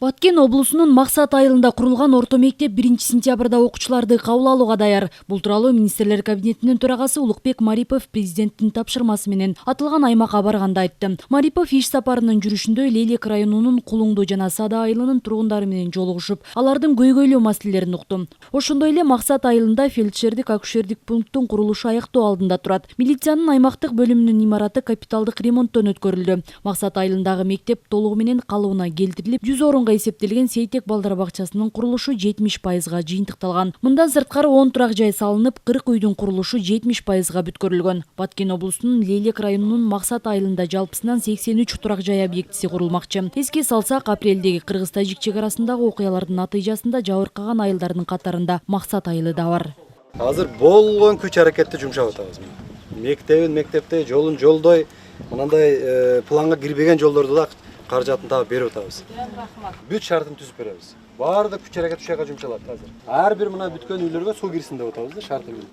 Баткен облусунун Максат айылында курулган орто мектеп 1-сентябрда окуучуларды кабыл алууга даяр. Бул тууралуу министрлер кабинетинин төрагасы Улукбек Марипов президенттин тапшырмасы менен атылган аймакка барганда айтты. Марипов иш сапарынын жүрүшүндө Лейлек районунун Кулуңду жана Сада айылынын тургундары менен жолугушуп, алардын көйгөйлүү маселелерин укту. Ошондой эле Максат айылында фельдшердик акушердик пункттун курулушу аяктоо алдында турат. Милициянын аймактык бөлүмүнүн имараты капиталдык ремонттон өткөрүлдү. Максат айылындагы мектеп толугу менен калыбына келтирилип, 100 орунга эсептелген Сейтек балдар бакчасынын курулушу 70%га жыйынтыкталган. Мындан сырткары 10 турак жай салынып, 40 үйдүн курулушу 70%га бүткөрүлгөн. Баткен облусунун Лейлек районунун Максат айылында жалпысынан 83 турак жай объектиси курулмакчы. Эске салсак, апрелдеги кыргыз-тажик чек арасындагы окуялардын натыйжасында жабыркаган айылдардын катарында Максат айылы да бар. Азыр болгон күч аракетти жумшап атабыз. Мектебин мектепте, жолун жолдой, мынандай планга кирбеген жолдорду да каражатын таап берип атабыз. Бүт шартын түзүп беребиз. Баардык күч аракет ушуга жумшалат азыр. Ар бир мына бүткөн үйлөргө суу кирсин деп атабыз да шарты менен.